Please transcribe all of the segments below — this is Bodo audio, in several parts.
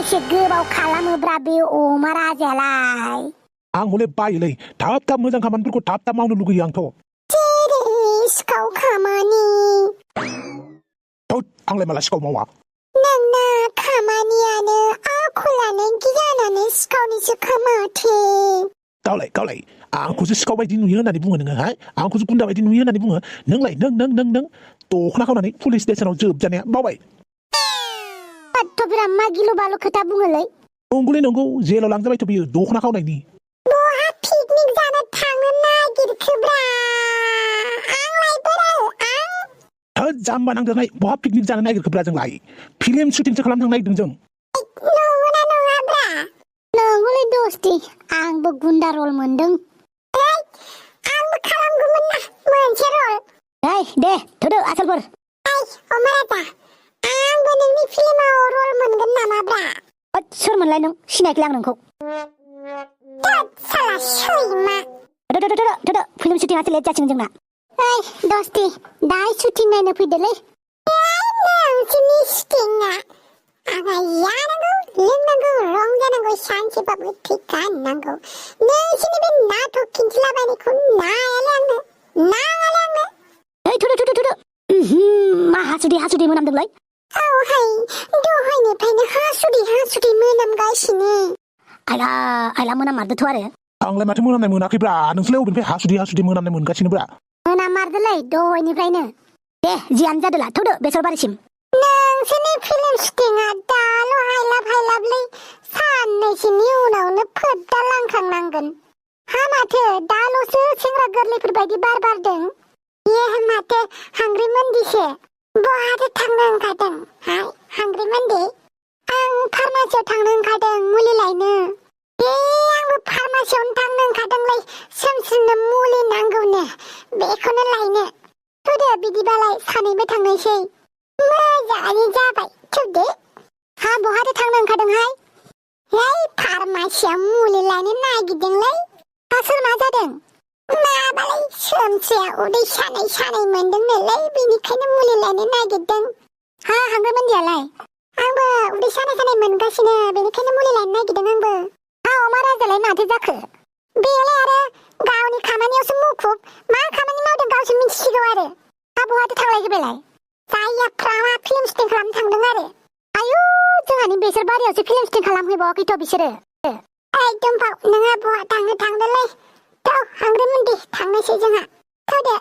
एसे गोबाव खालामोब्रा बे अमा राजायालाय आं हले बायोलै थाब थाब मोजां खामानिफोरखौ थाब थाब मावनो लुगैयो आंथ' जेरै सिखाव खामानि आंलाय माला सिखाव मावा नोंना खामानियानो आखलानो गियानानो सिखावनिसो खोमाथो गावलाय आंखौसो सिखाव बायदि नुयो होननानै बुङो नोङो आंखौसो गुन्दा बायदि नुयो होननानै बुङो नोंलाय नों दख'ना खावनानै पुलिस स्टेसनाव जोबजानाया बावबाय बिराद मा गिलु बालु खोथा बुङोलै नंगौ जेलाव लांजाबायथ' बियो दख'ना खावनायनि बहा पिकनिक जानो थांनो नागिरखोब्रा आंलाय बोराय आं जाम्बा नांदोंहाय बहा पिकनिक जानो नागिरखोब्रा जोंलाय फिल्म शुटिंसो खालामनो थांनो नागिरदों जों नंगौना नङाब्रा नंगौलै दस्ति आंबो गुन्दा रल मोनदों आंबो खालामगौमोन ना मोनसे रल दे थुदो आसोलफोर अमा राजा आंबो नोंनि फिल्माव रल मोनगोन नामाब्रा सोरमोनलाय नों सिनायखै आं नोंखौ साला सैमा थुदो फिल्म शुटिंआसो लेट जासिगोन जोंना दस्ति दाहाय शुटिं नायनो फैदोलै नोंसोरनि शुटिंआ आंहा जानांगौ लोंनांगौ रंजानांगौ सानसेबाबो थिखानांगौ नोंसोरनि बे नाटक खिन्थिलाबायनायखौ नाङालै आंनो थुदो मा हासुदै मोनामदोंलै औहाय दहायनिफ्रायनो हासुदै मोनामगासिनो आइला मोनामारदोथ' आरो आंलाय माथो मोनामनाय मोनाखैब्रा नोंसोरलाय अबेनिफ्राय हासुदै मोनामनाय मोनगासिनोब्रा मोनामारदोलै दहायनिफ्रायनो दे जियानो जादोला थौदो बेसरबारिसिम नोंसोरनि फिल्म शुटिंआ दाल' हायलाबलै साननैसोनि उनावनो फोद्दालांखांनांगोन माथो दाल'सो सेंग्रा गोरलैफोर बायदि बारदों माथो हांग्रिमोनदिसो बहाथो थांनो ओंखारदों हांग्रिमोनदि आं फार्मासियाव थांनो ओंखारदों मुलि लायनो आंबो फार्मासियावनो थांनो ओंखारदोंलै सोमस्रिनो मुलि नांगौनो बेखौनो लायनो थुदो बिदिबालाय सानैबो थांनोसै मोजाङानो जाबाय थुदो बहाथो थांनो ओंखारदोंहाय फार्मासियाव मुलि लायनो नागिरदोंलै सोर मा जादों माबालाय सोमस्रिया उदै सानाय मोनदोंनोलै बेनिखायनो मुलि लायनो नागिरदों हांग्रिमोनदियालाय आंबो उदै सानाय मोनगासिनो बेनिखायनो मुलि लायनो नागिरदों आंबो अमा राजालाय माथो जाखो बेलाय आरो गावनि खामानियावसो मुखुब मा खामानि मावदों गावसो मिथिसिगौ आरो बहाथो थांलायखो बेलाय जायफ्रामा फिल्म शुटिं खालामनो थांदों आरो आयु जोंहानि बेसर बारियावसो फिल्म शुटिं खालामहैबावाखैथ' बिसोरो एकदम नोंहा बहा थांदोंलै हांग्रिमोनदि थांनोसै जोंहा थौदो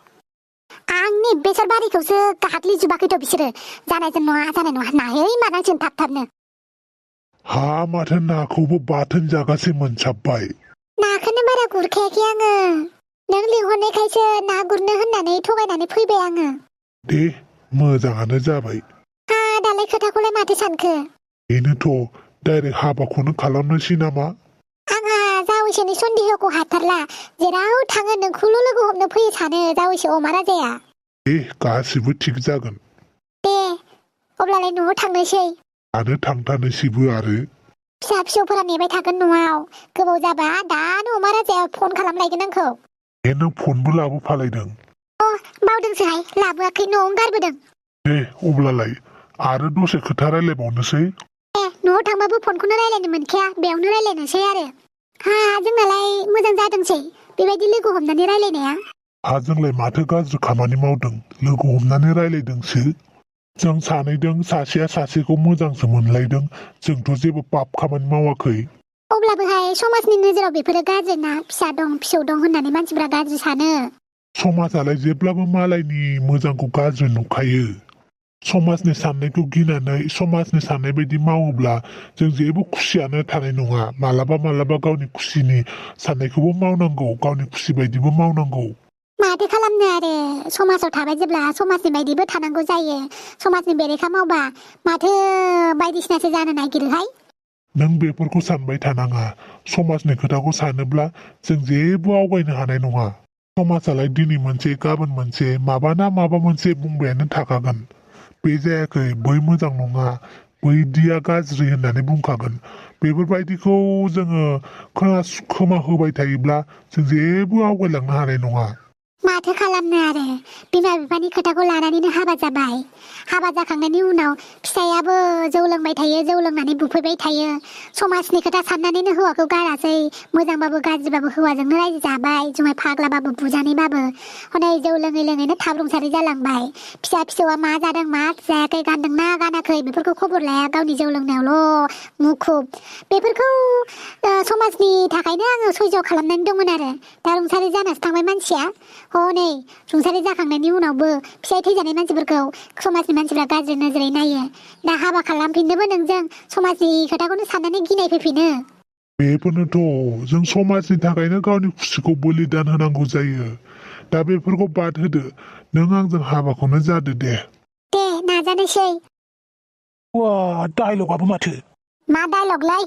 आंनि बेसर बारिखौसो गाग्लिजोबाखैथ' बिसोरो जानाय नङा नायै मानांसिगोन थाबनो माथो नाखौबो बाथोन जागासे मोनसाबबाय नाखौनो बारा गुरखायाखै आङो नों लिंहरनायखायसो ना गुरनो होननानै थगायनानै फैबाय आङो दे मोजाङानो जाबाय दालाय खोथाखौलाय माथो सानखो बेनोथ' डाइरेक्ट हाबाखौनो खालामनोसै नामा आंहा जावैसोनि सन्देहखौ हाथारला जेराव थाङो नोंखौल' लोगो हमनो फैयो सानो जावैसो अमा राजाया गासिबो थिग जागोन दे अब्लालाय न'आव थांनोसै आरो थांथारनोसैबो आरो फिसा-फिसौफोरा नेबाय थागोन न'आव गोबाव जाबा दानो अमा राजाया फन खालामलायगोन आंखौ नों फनबो लाबोफालायदों बावदोंसोहाय लाबोआखै न'आवनो गारबोदों दे अब्लालाय आरो दसे खोथा रायलायबावनोसै न'आव थांबाबो फनखौनो रायलायनो मोनखाया बेयावनो रायलायनोसै आरो जोंनालाय मोजां जादोंसै बेबायदि लोगो हमनानै रायलायनाया जोंलाय माथो गाज्रि खामानि मावदों लोगो हमनानै रायलायदोंसो जों सानैदों सासेया सासेखौ मोजांसो मोनलायदों जोंथ' जेबो पाप खामानि मावाखै अब्लाबोहाय समाजनि नोजोराव बेफोरो गाज्रि ना फिसा दं फिसौ दं होननानै मानसिफ्रा गाज्रि सानो समाजालाय जेब्लाबो मालायनि मोजांखौ गाज्रि नुखायो समाजनि साननायखौ गिनानै समाजनि साननाय बायदि मावोब्ला जों जेबो खुसियानो थानाय नङा मालाबा गावनि खुसिनि साननायखौबो मावनांगौ गावनि खुसि बायदिबो मावनांगौ माथो खालामनो आरो समाजाव थाबाय जेब्ला समाजनि बायदिबो थानांगौ जायो समाजनि बेरेखा मावबा माथो बायदिसिनासो जानो नागिरोहाय नों बेफोरखौ सानबाय थानाङा समाजनि खोथाखौ सानोब्ला जों जेबो आवगायनो हानाय नङा समाजालाय दिनै मोनसे गाबोन मोनसे माबा मोनसे बुंबायानो थाखागोन बे जायाखै बै मोजां नङा बैदिया गाज्रि होननानै बुंखागोन बेफोरबायदिखौ जोङो खोमा होबाय थायोब्ला जों जेबो आवगायलांनो हानाय नङा माथो खालामनो आरो बिमा बिफानि खोथाखौ लानानैनो हाबा जाबाय हाबा जाखांनायनि उनाव फिसायाबो जौ लोंबाय थायो जौ लोंनानै बुफैबाय थायो समाजनि खोथा साननानैनो हौवाखौ गारासै मोजांबाबो गाज्रिबाबो हौवाजोंनो रायजो जाबाय जुमाय फाग्लाबाबो बुजानायबाबो हनै जौ लोङै लोङैनो थाब रुंसारि जालांबाय फिसा फिसौआ मा जादों मा जायाखै गानदोंना गानाखै बेफोरखौ खबर लाया गावनि जौ लोंनायावल' मुखुब बेफोरखौ समाजनि थाखायनो आङो सयज' खालामनानै दंमोन आरो दा रुंसारि जानासो थांबाय मानसिया हनै रुंसारि जाखांनायनि उनावबो फिसाय थैजानाय मानसिफोरखौ समाजनि मानसिफ्रा गाज्रि नोजोरै नायो दा हाबा खालामफिननोबो नोंजों समाजनि खोथाखौनो साननानै गिनाय फैफिनो बेफोरनोथ' जों समाजनि थाखायनो गावनि खुसिखौ बलिदान होनांगौ जायो दा बेफोरखौ बाद होदो नों आंजों हाबाखौनो जादो दे नाजानोसै वा डायलगाबो माथो मा डायलगलाय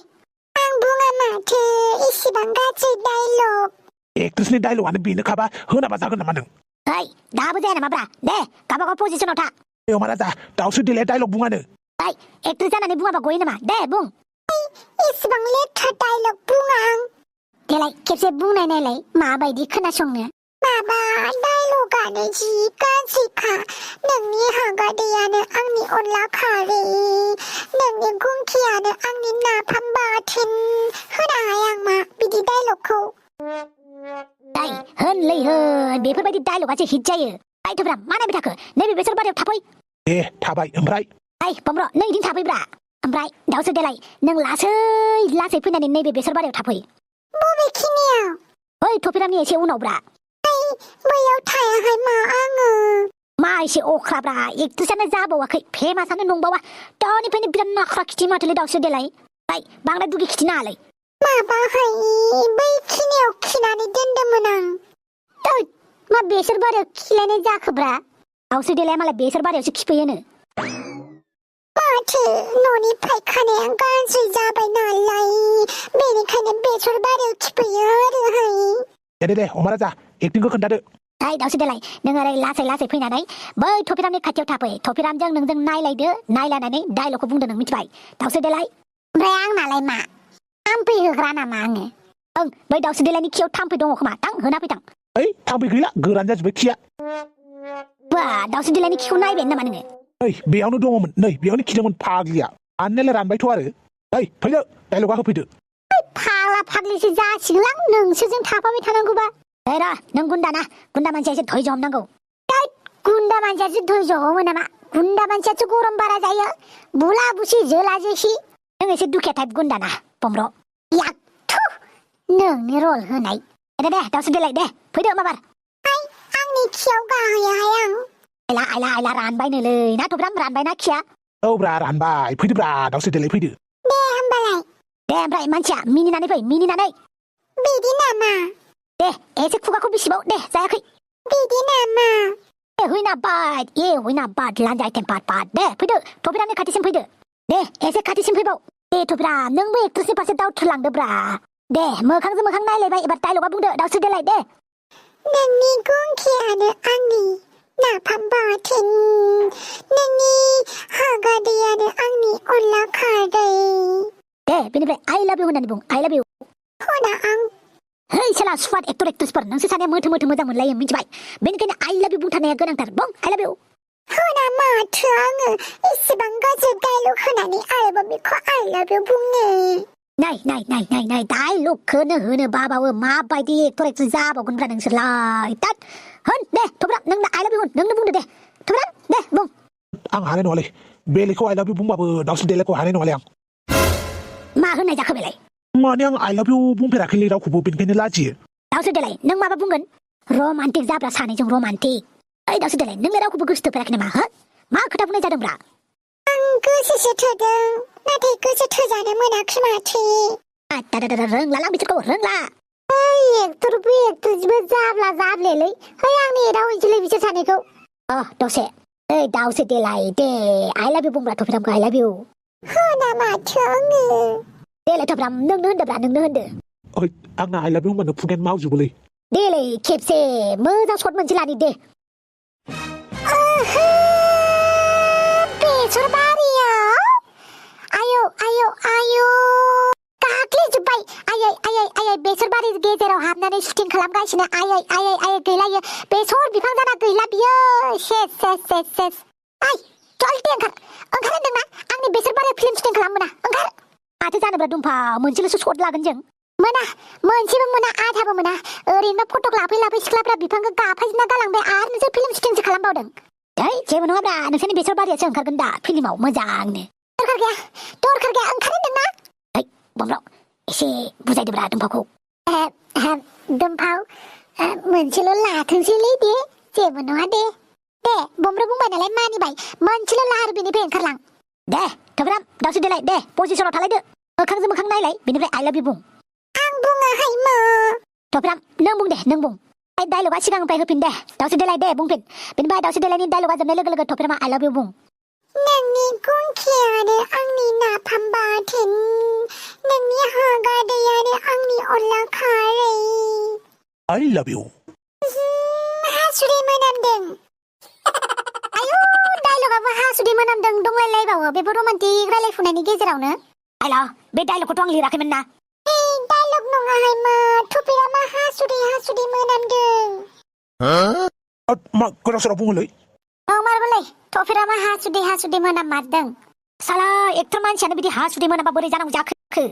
आं बुङा माथो इसिबां गाज्रि डायलग एक्ट्रेसनि डायलगानो बेनोखाबा होनाबा जागोन नामा नों ओइ दाबो जाया नामाब्रा दे गावबागाव पजिसनाव था अमा राजा दाउसो देलाय डायलग बुङानो ओइ एक्ट्रेस जानानै बुङाबा गयो नामा दे बुं इसिबां लेथ्रा डायलग बुङा आं देलाय खेबसे बुंनाय नायलाय माबायदि खोनासंनो माबा डायलगानो जि गाज्रिखा नोंनि हागादैयानो आंनि अनला खारै नोंनि गुंखियानो आंनि नाफाम बाथोन होनो हाया आं मा बिदि डायलगखौ होनलै होन बेफोरबायदि डायलगासो हिट जायो आइथ'ब्रा मा नायबाय थाखो नैबे बेसर बारियाव थाफै दे थाबाय ओमफ्राय ओइ बम्र' नों इदिनो थाफैब्रा ओमफ्राय दाउसो देलाय नों लासै फैनानै नैबे बेसर बारियाव थाफै बबेखिनियाव ओइ थफिरामनि एसे उनावब्रा बैयाव थायाहाय मा आङो मा एसे अख्राब्रा एक्ट्रेसानो जाबावाखै फेमासानो नंबावा दानिफ्रायनो बिराद नाख्रा खिथि माथोलै दाउसो देलाय ओइ बांद्राय दुगि खिथि नाङालै माबाहाय बैखिनियाव खिनानै दोनदोंमोन आं मा बेसर बारियाव खिलायनाय जाखोब्रा दाउसो देलाय मालाय बेसर बारियावसो खिफैयोनो माथो न'नि फायखानाया गाज्रि जाबाय नालाय बेनिखायनो बेसर बारियाव खिफैयो आरोहाय दे अमा राजा एक्टिंखौ खोन्थादो ओइ दाउसो देलाय नों ओरै लासै फैनानै बै थफिरामनि खाथियाव थाफै थफिरामजों नोंजों नायलायदो नायलायनानै डायलगखौ बुंदो नों मिथिबाय दाउसो देलाय ओमफ्राय आंनालाय मा थाम्फै होग्रा नामा आङो ओं बै दाउसो देलायनि खियाव थाम्फै दङ खोमा थां होना फैथां ओइ थाम्फै गैला गोरान जाजोब्बाय खिया बा दाउसो देलायनि खिखौ नायबाय नामा नोङो ओइ बेयावनो दङमोन नै बेयावनो खिदोंमोन फाग्लिया आननायलाय रानबायथ' आरो ओइ फैदो डायलगा होफैदो फाग्ला फाग्लिसो जासिगोनलां नोंसोरजों थाफाबाय थानांगौबा ओइ र नों गुन्दा मानसिया एसे धैर्य हमनांगौ गुन्दा मानसियासो धैर्य हमो नामा गुन्दा मानसियासो गरम बारा जायो बुला बुसि जोला जोसि नों एसे दुखिया टाइप गुन्दा ना बम्र' याथु नोंनि रल होनाय दे दाउसो देलाय दे फैदो माबार आंनि खियाव गाहैयाहाय आं आइला रानबायनोलै ना थफ्राम रानबाय ना खिया औ ब्रा रानबाय फैदोब्रा दाउसो देलाय फैदो दे होमबालाय दे ओमफ्राय मानसिया मिनिनानै फै मिनिनानै बिदि नामा दे एसे खुगाखौ बिसिबाव दे जायाखै बिदि नामा हुइना बाद लान्जाय टेम्पार पाद दे फैदो थफिरामनि खाथिसिम फैदो दे एसे खाथिसिम फैबाव दे थफिराम नोंबो एक्ट्रेसनि फारसे दावथ्रोलांदोब्रा दे मोखांजों मोखां नायलायबाय एबार डायलगा बुंदो दाउसो देलाय दे नोंनि गुंखियानो आंनि नाफाम बाथोन नोंनि हागादैयानो आंनि अनला खारै दे बेनिफ्राय आइ लाभ इउ होननानै बुं आइ लाभ इउ होना आं है साला स्वाट एक्टर एक्ट्रेसफोर नोंसोर सानैया मोथो मोजां मोनलायो मिथिबाय बेनिखायनो आइ लाभ इउ बुंथारनाया गोनांथार बुं आइ लाभ इउ होना माथो आङो इसेबां गाज्रि डायलग होनानै आरोबाव बेखौ आइ लाभ इउ बुङो नाय डायलगखौनो होनो बाबावो माबायदि एक्टर एक्ट्रेस जाबावगोनब्रा नोंसोरलाय तात होन दे थफ्राम नोंनो आइ लाभ इउ होन नोंनो बुंदो दे थफ्राम दे बुं आं हानाय नङालै बेलेगखौ आइ लाभ इउ बुंबाबो दाउसो देलायखौ हानाय नङालै आं मा होननाय जाखो बेलाय माने आं आइ लाभ इउ बुंफेराखैलै रावखौबो बेनिखायनो लाजियो दाउसो देलाय नों माबा बुंगोन रमान्टिक जाब्रा सानैजों रमान्टिक ओइ दाउसो देलाय नोंलाय रावखौबो गोसो थोफेराखै नामा हो मा खोथा बुंनाय जादोंब्रा आं गोसोसो थोदों नाथाय गोसो थोजानो मोनाखै माथो रोंलालां बिसोरखौ रोंला एक्टरबो एक्ट्रेसबो जाब्लेलै है आंनि एदावहैसैलै बिसोर सानैखौ दसे ओइ दाउसो देलाय दे आइ लाभ इउ बुंब्रा थफिरामखौ आइ लाभ इउ होना माथो आङो देलाय थफ्राम नोंनो होनदोब्रा नोंनो होनदो ओइ आंना आइ लाभ इउ होनबानो खुगायानो मावजोबोलै देलाय खेबसे मोजां शट मोनसे लानि दे बेसर बारियाव आयौ गाग्लिजोब्बाय आयै बेसर बारि गेजेराव हाबनानै शुटिं खालामगासिनो आयै गैलायो बेसर बिफां जाना गैला बियो सेस आइ जल्दि ओंखार होनदोंना आंनि बेसर बारियाव फिल्म शुटिं खालामोना ओंखार माथो जानोब्रा दुमफा मोनसेल'सो शट लागोन जों मोना मोनसेबो मोना आधाबो मोना ओरैनो फटक लाफै सिख्लाफ्रा बिफांखौ गाफायजोबना गालांबाय आरो नोंसोर फिल्म शुटिंसो खालामबावदों जेबो नङाब्रा नोंसोरनि बेसर बारियासो ओंखारगोन दा फिल्माव मोजांनो दरखार गैया ओंखार होनदोंना बमराव एसे बुजायदोब्रा दुमफावखौ दुमफाव मोनसेल' लाथोंसैलै दे जेबो नङा दे बमराव बुंबाय नालाय मानिबाय मोनसेल' ला आरो बेनिफ्राय ओंखारलां दे थोब्राम दावसो देलाय दे पजिसनाव थालायदो मोखांजों मोखां नायलाय बेनिफ्राय आइ लाभ इउ बुं आं बुङाहाय मा थोब्राम नों बुं दे नों बुं डायलगा सिगांनिफ्राय होफिन दे दावसो देलाय दे बुंफिन बेनिफ्राय दावसो देलायनि डायलगा जोबनाय लोगो लोगो थोब्रामा आइ लाभ इउ बुं नोंनि गुंखि आरो आंनि नाफाम बाथोन नोंनि हागादै आरो आंनि अनला खारै आइ लाभ इउ हासुदै मोनामदों आयौ डायलगाबो हासुदै मोनामदों दंलायलायबावो बेबो रमान्टिक रायलायफुनायनि गेजेरावनो आइला बे डायलगखौथ' आं लिराखैमोन ना डायलग नङाहाय मा थुफिरा मा हासुदै मोनामदों मा गोदाव सोराव बुङोलै मारगोलै थफिरा मा हासुदै मोनाममारदों साला एक्टर मानसियानो बिदि हासुदै मोनाबा बोरै जानांगौ जाखो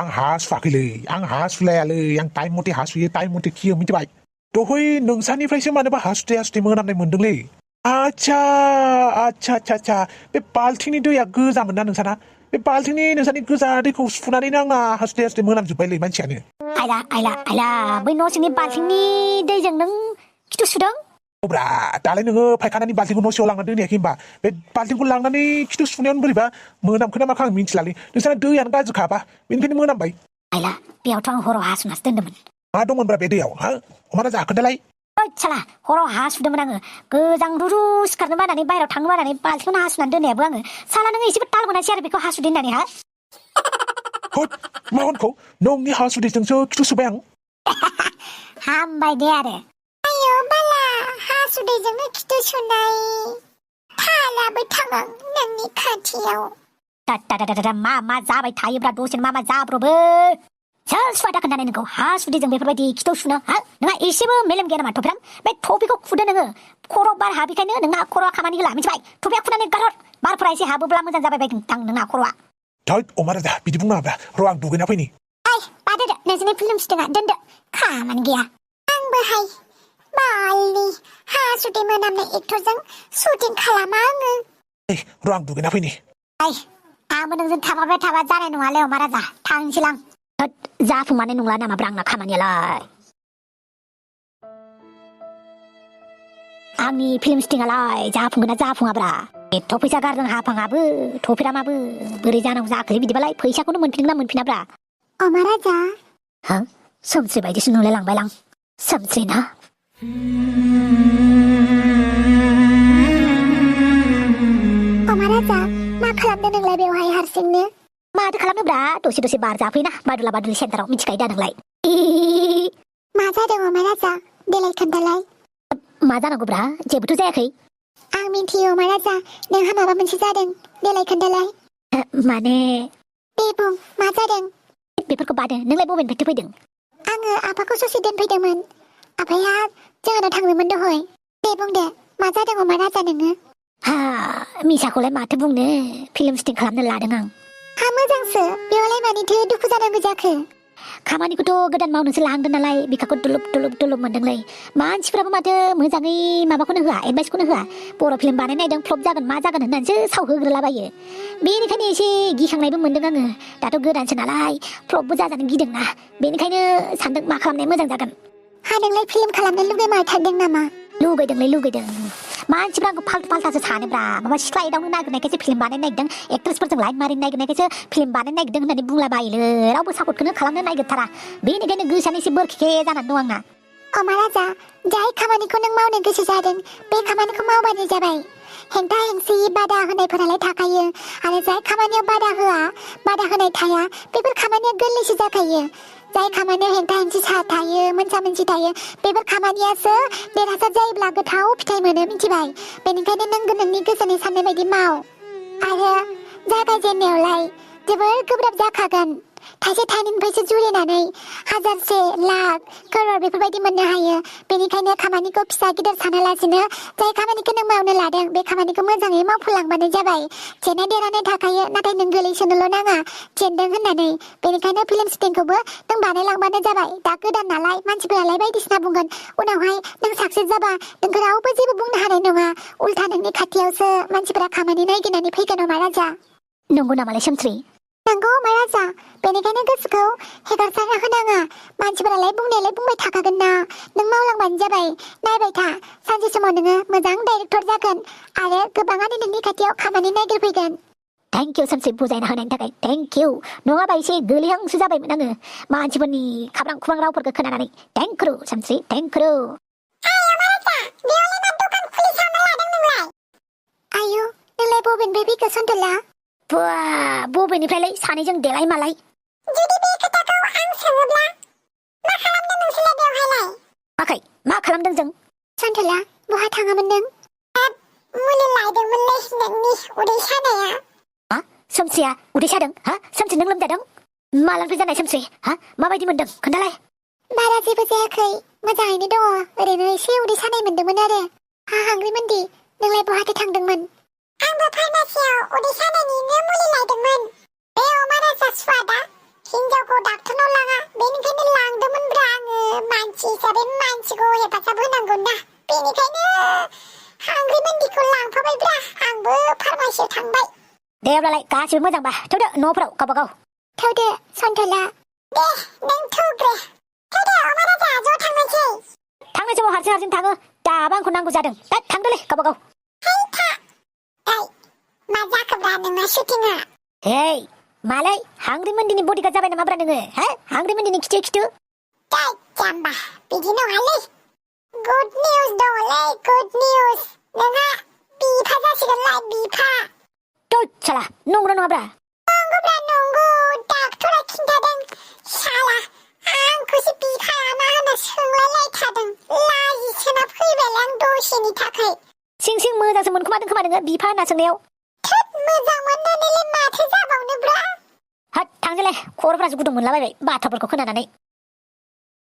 आं हासुवाखैलै आं हासुलायालै आं टाइम मथे हासुयो टाइम मथे खियो मिथिबाय दहै नोंसानिफ्रायसो मानोबा हासुदै मोनामनाय मोनदोंलै आच्छा बे बाल्थिंनि दैया गोजामोन ना नोंसाना बे बाल्थिंनि नोंसानि गोजा दैखौ सुफुनानैनो आंना हासुदै मोनामजोब्बायलै मानसियानो आइला बै न' सिंनि बाल्थिंनि दैजों नों खिथु सुदों ब्रा दालाय नोङो फायखानानि बाल्थिंखौ न' सिङाव लांनानै दोनैयाखै होनबा बे बाल्थिंखौ लांनानै खिथु सुनायावनो बोरैबा मोनामखो ना माखो आं मिन्थिलालै नोंसाना दैयानो गाज्रिखाबा बेनिखायनो मोनामबाय आइला बेयावथ' आं हराव हासुनासो दोन्दोंमोन मा दंमोनब्रा बे दैयाव अमारा जाखोदालाय साला हराव हासुदोंमोन आङो गोजांरुरु सिखारनो बानानै बाहेरायाव थांनो बानानै बाल्थिंखौनो हासुनानै दोननायाबो आङो साला नोङो एसेबो ताल मोनासै आरो बेखौ हासुदै होननानै मा होनखौ नोंनि हासुदैजोंसो खिथु सुबाय आं हामबाय दे आरो आयौ बाला हासुदैजोंनो खिथु सुनाय थालाबो थाङा नोंनि खाथियाव मा जाबाय थायोब्रा दसेनो मा जाब्रबो सोर सुवादा खोन्थानाय नोंखौ हासुदैजों बेफोरबायदि खिथु सुनो नोंहा एसेबो मेलेम गैया नामा थफ्राम बे थफिखौ खुदो नोङो खर' बार हाबिखायनो नोंना खर'आ खामानि होला मिथिबाय थफिया खुनानै गारहर बारफोरा एसे हाबोब्ला मोजां जाबाय बायदां नोंना खर'आ अमा राजा बिदि बुंनाङाब्रा र' आं दुगैना फैनि बादो नोंसोरनि फिल्म शुटिंआ दोनदो खामानि गैया आंबोहाय बालनि हासुदै मोनामनाय एक्टरजों शुटिं खालामा आङो र' आं दुगैना फैनि आंबो नोंजों थाफाबाय थाबा जानाय नङालै अमा राजा थांसैलां जाफुंमानाय नंला नामाब्रा आंना खामानियालाय आंनि फिल्म शुटिंआलाय जाफुंगोन ना जाफुङाब्रा एथ' फैसा गारदों हाफाङाबो थफिरामाबो बोरै जानांगौ जाखोलै बिदिबालाय फैसाखौनो मोनफिनगोन ना मोनफिनाब्रा अमा राजा सोमस्रि बायदिसो नुलायलांबायलां सोमस्रि ना अमा राजा मा खालामदों नोंलाय बेवहाय हारसिंनो माथो खालामनोब्रा दसे बार जाफैना बादुला सेन्टाराव मिथिखायो दा नोंलाय मा जादों अमा राजा देलाय खोन्थालाय मा जानांगौब्रा जेबोथ' जायाखै आं मिन्थियो अमा राजा नोंहा माबा मोनसे जादों देलाय खोन्थालाय माने दे बुं मा जादों बेफोरखौ बादो नोंलाय बबेनिफ्रायथो फैदों आङो आफाखौ ससे दोनफैदोंमोन आफाया जोंहानाव थांदोंमोन दहय दे बुं दे मा जादों अमा राजा नोङो मिसाखौलाय माथो बुंनो फिल्म शुटिं खालामनो लादों आं मोजांसो बेयावलाय मानिथो दुखु जानांगौ जाखो खामानिखौथ' गोदान मावनोसो लाहांदों नालाय बिखाखौ दुलुब मोनदोंलै मानसिफ्राबो माथो मोजाङै माबाखौनो होआ एडभाइसखौनो होआ बर' फिल्म बानायनो नायदों फ्लप जागोन मा जागोन होननानैसो सावहोग्रोलाबायो बेनिखायनो एसे गिखांनायबो मोनदों आङो दाथ' गोदानसो नालाय फ्लपबो जाजानो गिदोंना बेनिखायनो सानदों मा खालामनाया मोजां जागोन नोंलाय फिल्म खालामनो लुगैमारथारदों नामा लुगैदों मानसिफ्रा आंखौ फाल्थासो सानोब्रा माबा सिख्ला एदावनो नागिरनायखायसो फिल्म बानायनो नागिरदों एक्ट्रेसफोरजों लाइन मारिनो नागिरनायखायसो फिल्म बानायनो नागिरदों होननानै बुंलाबायोलो रावबो सापर्टखौनो खालामनो नागिरथारा बेनिखायनो गोसोआनो एसे बोरखेखे जानानै दं आंना अमा राजा जाय खामानिखौ नों मावनो गोसो जादों बे खामानिखौ मावबानो जाबाय हेंथा हेंसि बादा होनायफोरालाय थाखायो आरो जाय खामानियाव बादा होनाय थाया बेफोर खामानिया गोरलैसो जाखायो जाय खामानियाव हेंथा हेंसि थायो मोनसा मोनसि थायो बेफोर खामानियासो देरहासार जायोब्ला गोथाव फिथाइ मोनो मिथिबाय बेनिखायनो नों नोंनि गोसोनि साननाय बायदि माव आरो जागायजेननायावलाय जोबोर गोब्राब जाखागोन थाइसे थाइनैनिफ्रायसो जुरिनानै हाजारसे लाख करोड़ बेफोरबायदि मोननो हायो बेनिखायनो खामानिखौ फिसा गिदिर सानालासिनो जाय खामानिखौ नों मावनो लादों बे खामानिखौ मोजाङै मावफुंलांबानो जाबाय जेननाय देरहानाय थाखायो नाथाय नों गोलैसोनोल' नाङा जेनदों होननानै बेनिखायनो फिल्म शुटिंखौबो नों बानायलांबानो जाबाय दा गोदान नालाय मानसिफोरालाय बायदिसिना बुंगोन उनावहाय नों साक्सेस जाबा नोंखौ रावबो जेबो बुंनो हानाय नङा उल्था नोंनि खाथियावसो मानसिफोरा खामानि नायगिरनानै फैगोन अमा राजा नंगौ नामालाय सोमस्रि नंगौ अमा राजा बेनिखायनो गोसोखौ हेगारसारना होनाङा मानसिफोरालाय बुंनायालाय बुंबाय थाखागोन ना नों मावलांबानो जाबाय नायबाय था सानसे समाव नोङो मोजां डाइरेक्टर जागोन आरो गोबाङानो नोंनि खाथियाव खामानि नागिरफैगोन थेंक इउ सोमस्रि बुजायना होनायनि थाखाय थेंक इउ नङाबा एसे गोलैहांसो जाबायमोन आङो मानसिफोरनि खाब्रां खुबां रावफोरखौ खोनानानै thank you Somsri thank you आयु नोंलाय बबेनिफ्राय फैखो सन्थला बबेनिफ्रायलाय सानैजों देलाय मालाय जुदि बे खोथाखौ आं सोङोब्ला मा खालामदों नोंसोरलाय बेवहायलाय आखै मा खालामदों जों सन्थला बहा थाङामोन नों मुलि लायदोंमोनलै नोंनि उदै सानाया हा सोमस्रिया उदै सादों हा सोमस्रि नों लोमजादों मालानिफ्राय जानाय सोमस्रि हा माबायदि मोनदों खोन्थालाय बारा जेबो जायाखै मोजाङैनो दङ ओरैनो एसे उदै सानाय मोनदोंमोन आरो हा हांग्रिमोनदि नोंलाय बहाथो थांदोंमोन आंबो फार्मासियाव उदै सानायनिनो मुलि लायदोंमोन बे अमा राजा सुवादा हिनजावखौ डाक्टरनाव लाङा बेनिखायनो लांदोंमोनब्रा आङो मानसि हिसाबै मानसिखौ हेफाजाब होनांगौ ना बेनिखायनो हांग्रिमोनदिखौ लांफाबायब्रा आंबो फार्मासियाव थांबाय दे अब्लालाय गासिबो मोजांबा थौदो न'फोराव गावबागाव थौदो सन्थला दे नों थौग्रो थौदो अमा राजा ज' थांनोसै थांनाय समाव हारसिं हारसिं थाङो दाबा आंखौ नांगौ जादों दा थांदोलै गावबागाव मा जाखोब्रा नोंना शुटिंआ हे मालाय हांग्रिमोनदिनि बडिगार्ड जाबाय नामाब्रा नोङो हा हांग्रिमोनदिनि खिथु जाम्बा बिदि नङालै गुड निउज दङलै गुड निउज नोंहा बिफा जासिगोनलाय बिफा साला नंगौ नङाब्रा नंगौब्रा नंगौ डाक्टरा खिन्थादों साला आंखौसो बिफाया मा होनो सोंलायलायथादों लाजिसोना फैबाय आं दसेनि थाखाय सिं सिं मोजांसो मोनखोमादों खोमा नोङो बिफा होनना सोंनायाव थोद मोजां मोननानैलाय माथो जाबावनोब्रा हाट थांजोलाय खर'फ्रासो गुदुं मोनलाबायबाय बाथ्राफोरखौ खोनानानै